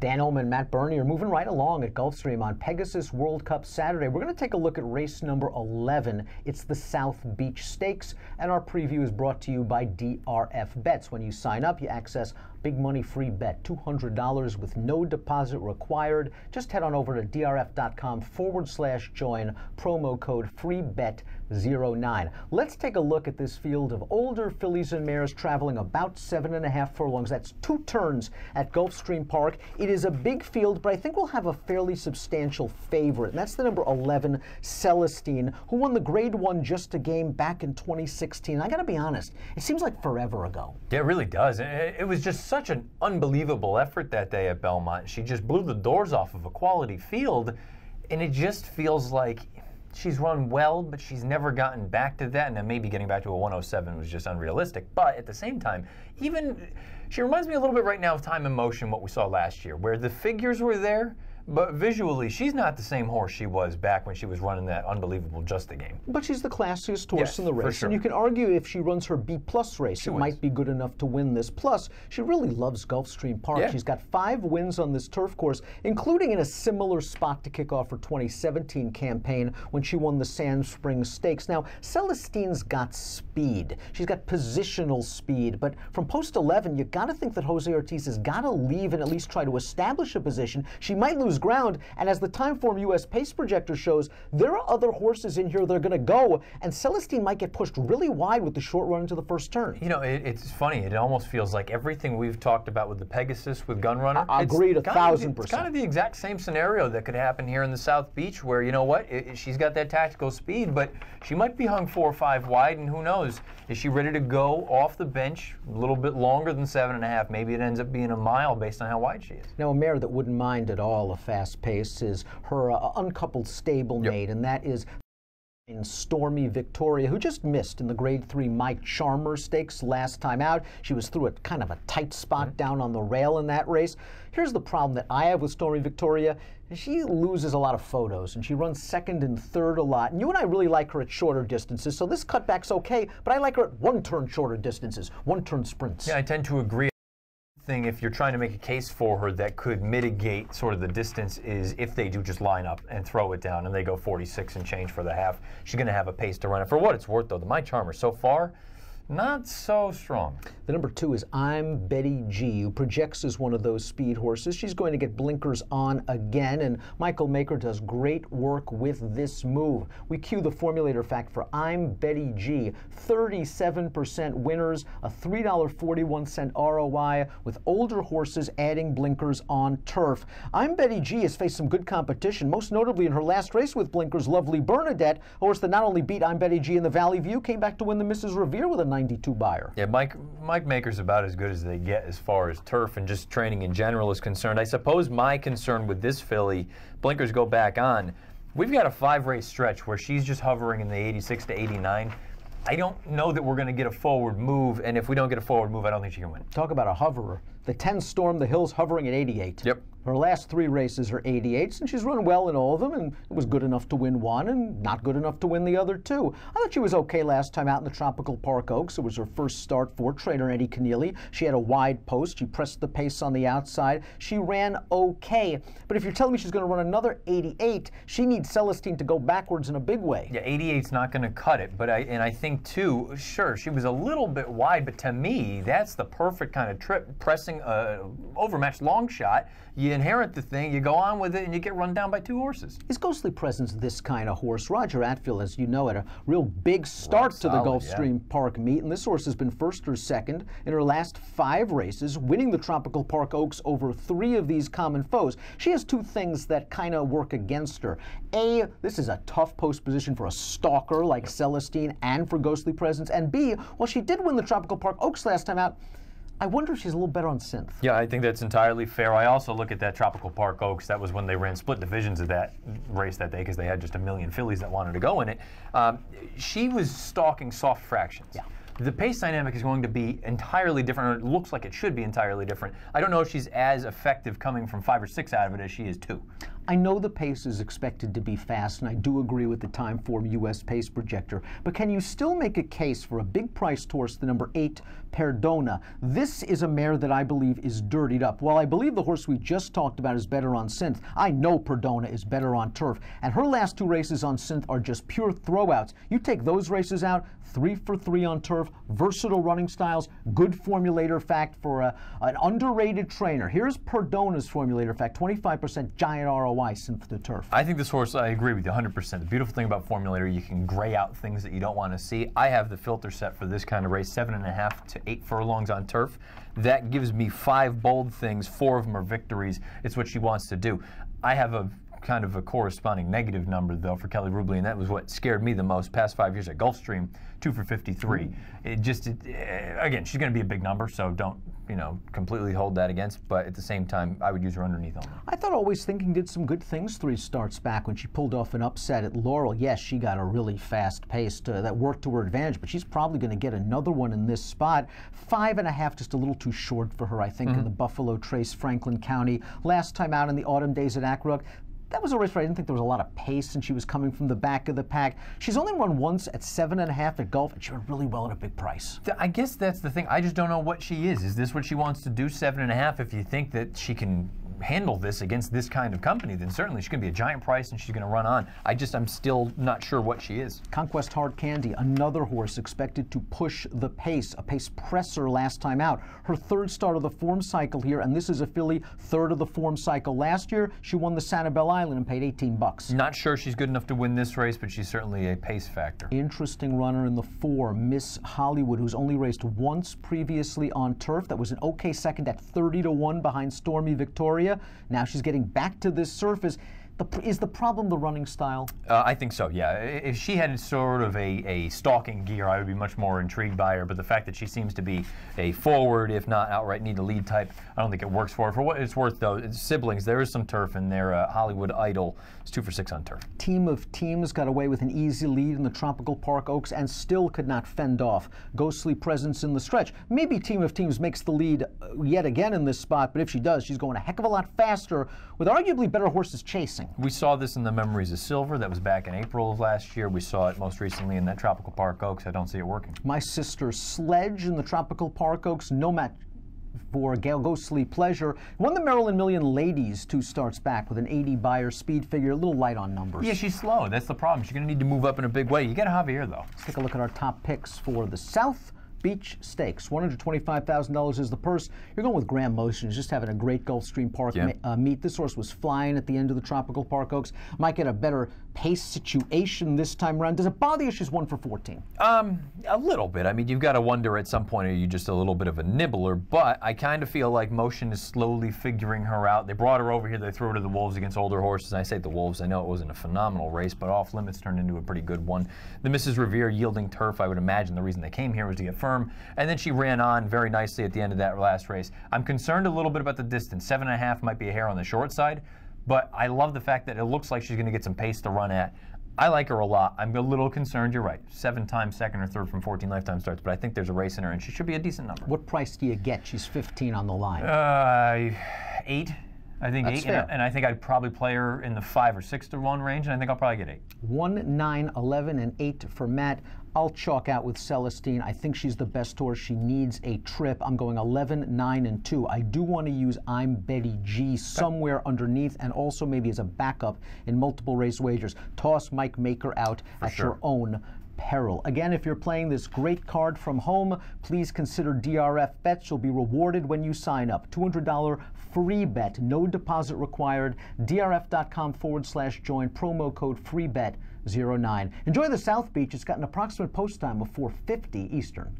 Dan Illman, Matt Birney are moving right along at Gulfstream on Pegasus World Cup Saturday. We're going to take a look at race number 11. It's the South Beach Stakes, and our preview is brought to you by DRF Bets. When you sign up, you access big money free bet, $200 with no deposit required. Just head on over to drf.com/join, promo code FREEBET09. Let's take a look at this field of older fillies and mares traveling about 7.5 furlongs. That's 2 turns at Gulfstream Park. It is a big field, but I think we'll have a fairly substantial favorite, and that's the number 11, Celestine, who won the Grade 1 Just a Game back in 2016. I got to be honest, it seems like forever ago. Yeah, it really does. It was just such an unbelievable effort that day at Belmont. She just blew the doors off of a quality field, and it just feels like she's run well, but she's never gotten back to that, and then maybe getting back to a 107 was just unrealistic. But at the same time, she reminds me a little bit right now of Time and Motion, what we saw last year, where the figures were there, but visually, she's not the same horse she was back when she was running that unbelievable Just a Game. But she's the classiest horse in the race. Sure. And you can argue if she runs her B-plus race, it might be good enough to win this. Plus, she really loves Gulfstream Park. Yeah. She's got 5 wins on this turf course, including in a similar spot to kick off her 2017 campaign when she won the Sand Springs Stakes. Now, Celestine's got speed. She's got positional speed. But from post 11, you got to think that Jose Ortiz has got to leave and at least try to establish a position. She might lose ground, and as the Timeform US Pace Projector shows, there are other horses in here that are going to go, and Celestine might get pushed really wide with the short run into the first turn. You know, it's funny. It almost feels like everything we've talked about with the Pegasus, with Gunrunner. I agreed 1,000%. It's kind of the exact same scenario that could happen here in the South Beach, where, you know what, she's got that tactical speed, but she might be hung 4 or 5 wide, and who knows? Is she ready to go off the bench a little bit longer than 7.5? Maybe it ends up being a mile based on how wide she is. Now, a mare that wouldn't mind at all a fast pace is her uncoupled stablemate, and that is in Stormy Victoria, who just missed in the Grade 3 Mike Charmer Stakes last time out. She was through a kind of a tight spot down on the rail in that race. Here's the problem that I have with Stormy Victoria. She loses a lot of photos, and she runs second and third a lot. And you and I really like her at shorter distances, so this cutback's okay, but I like her at 1-turn shorter distances, 1-turn sprints. Yeah, I tend to agree. Thing, if you're trying to make a case for her that could mitigate sort of the distance, is if they do just line up and throw it down and they go 46 and change for the half, she's going to have a pace to run it. For what it's worth, though, the Mike Charmer so far, not so strong. The number 2 is I'm Betty G, who projects as one of those speed horses. She's going to get blinkers on again, and Michael Maker does great work with this move. We cue the formulator fact for I'm Betty G. 37% winners, a $3.41 ROI, with older horses adding blinkers on turf. I'm Betty G has faced some good competition, most notably in her last race with blinkers, Lovely Bernadette, a horse that not only beat I'm Betty G in the Valley View, came back to win the Mrs. Revere with a 92 buyer. Yeah, Mike Maker's about as good as they get as far as turf and just training in general is concerned. I suppose my concern with this filly, blinkers go back on, we've got a 5-race stretch where she's just hovering in the 86 to 89. I don't know that we're going to get a forward move, and if we don't get a forward move, I don't think she can win. Talk about a hoverer. The 10 Storm the Hills hovering at 88. Yep. Her last 3 races are 88s, and she's run well in all of them, and it was good enough to win 1 and not good enough to win the other 2. I thought she was okay last time out in the Tropical Park Oaks. It was her first start for trainer Eddie Keneally. She had a wide post. She pressed the pace on the outside. She ran okay. But if you're telling me she's going to run another 88, she needs Celestine to go backwards in a big way. Yeah, 88's not going to cut it. But I think, too, sure, she was a little bit wide, but to me, that's the perfect kind of trip. Pressing overmatched long shot, you inherit the thing, you go on with it, and you get run down by 2 horses. Is Ghostly Presence this kind of horse? Roger Atfield, as you know, had a real big start to the Gulfstream Park meet, and this horse has been first or second in her last 5 races, winning the Tropical Park Oaks over 3 of these common foes. She has 2 things that kind of work against her. A, this is a tough post position for a stalker like Celestine and for Ghostly Presence, and B, while she did win the Tropical Park Oaks last time out, I wonder if she's a little better on synth. Yeah, I think that's entirely fair. I also look at that Tropical Park Oaks. That was when they ran split divisions of that race that day because they had just a million fillies that wanted to go in it. She was stalking soft fractions. Yeah. The pace dynamic is going to be entirely different, or it looks like it should be entirely different. I don't know if she's as effective coming from 5 or 6 out of it as she is 2. I know the pace is expected to be fast, and I do agree with the Timeform U.S. pace projector, but can you still make a case for a big-priced horse, the number 8, Perdona? This is a mare that I believe is dirtied up. While I believe the horse we just talked about is better on synth, I know Perdona is better on turf, and her last 2 races on synth are just pure throwouts. You take those races out, 3 for 3 on turf, versatile running styles, good formulator fact for an underrated trainer. Here's Perdona's formulator fact, 25% giant ROI synth to turf. I think this horse, I agree with you 100%. The beautiful thing about formulator, you can gray out things that you don't want to see. I have the filter set for this kind of race, 7.5 to 8 furlongs on turf. That gives me 5 bold things, 4 of them are victories. It's what she wants to do. I have a kind of a corresponding negative number, though, for Kelly Rubley, and that was what scared me the most past 5 years at Gulfstream, 2 for 53. Again, she's going to be a big number, so don't, completely hold that against, but at the same time, I would use her underneath Illman. I thought Always Thinking did some good things 3 starts back when she pulled off an upset at Laurel. Yes, she got a really fast pace that worked to her advantage, but she's probably going to get another one in this spot. 5.5, just a little too short for her, I think, in the Buffalo Trace, Franklin County. Last time out in the autumn days at Aqueduct, that was a race where I didn't think there was a lot of pace, and she was coming from the back of the pack. She's only run once at 7.5 at Gulf, and she ran really well at a big price. I guess that's the thing. I just don't know what she is. Is this what she wants to do, 7.5? If you think that she can handle this against this kind of company, then certainly she's going to be a giant price and she's going to run on. I'm still not sure what she is. Conquest Hard Candy, another horse expected to push the pace, a pace presser last time out. Her 3rd start of the form cycle here, and this is a filly, 3rd of the form cycle last year. She won the Sanibel Island and paid $18. Not sure she's good enough to win this race, but she's certainly a pace factor. Interesting runner in the 4, Miss Hollywood, who's only raced once previously on turf. That was an okay second at 30-1 behind Stormy Victoria. Now she's getting back to this surface. Is the problem the running style? I think so, yeah. If she had sort of a stalking gear, I would be much more intrigued by her, but the fact that she seems to be a forward, if not outright need to lead type, I don't think it works for her. For what it's worth, though, it's siblings, there is some turf in there. Hollywood Idol is 2 for 6 on turf. Team of Teams got away with an easy lead in the Tropical Park Oaks and still could not fend off Ghostly Presence in the stretch. Maybe Team of Teams makes the lead yet again in this spot, but if she does, she's going a heck of a lot faster with arguably better horses chasing. We saw this in the Memories of Silver. That was back in April of last year. We saw it most recently in that Tropical Park Oaks. I don't see it working. My Sister Sledge in the Tropical Park Oaks, no match for Ghostly Pleasure. Won the Maryland Million Ladies 2 starts back with an 80 buyer speed figure, a little light on numbers. Yeah, she's slow. That's the problem. She's going to need to move up in a big way. You get Javier, though. Let's take a look at our top picks for the South Beach Stakes. $125,000 is the purse. You're going with Graham Motion. He's just having a great Gulfstream Park meet. This horse was flying at the end of the Tropical Park Oaks. Might get a better pace situation this time around. Does it bother you she's 1 for 14? A little bit. I mean, you've got to wonder at some point, are you just a little bit of a nibbler? But I kind of feel like Motion is slowly figuring her out. They brought her over here. They threw her to the Wolves against older horses. And I say the Wolves. I know it wasn't a phenomenal race, but Off Limits turned into a pretty good one. The Mrs. Revere yielding turf, I would imagine the reason they came here was to get firm. And then she ran on very nicely at the end of that last race. I'm concerned a little bit about the distance. 7.5 might be a hair on the short side, but I love the fact that it looks like she's going to get some pace to run at. I like her a lot. I'm a little concerned, you're right. 7 times second or third from 14 lifetime starts, but I think there's a race in her, and she should be a decent number. What price do you get? She's 15 on the line. 8. I think That's 8, fair. And I think I'd probably play her in the 5 or 6 to 1 range, and I think I'll probably get 8. 1, 9, 11, and 8 for Matt. I'll chalk out with Celestine. I think she's the best horse. She needs a trip. I'm going 11, 9, and 2. I do want to use I'm Betty G somewhere underneath, and also maybe as a backup in multiple race wagers. Toss Mike Maker out at your own peril. Again, if you're playing this great card from home, please consider DRF bets. You'll be rewarded when you sign up. $200 free bet, no deposit required. DRF.com/join, promo code FREEBET09. Enjoy the South Beach. It's got an approximate post time of 4:50 Eastern.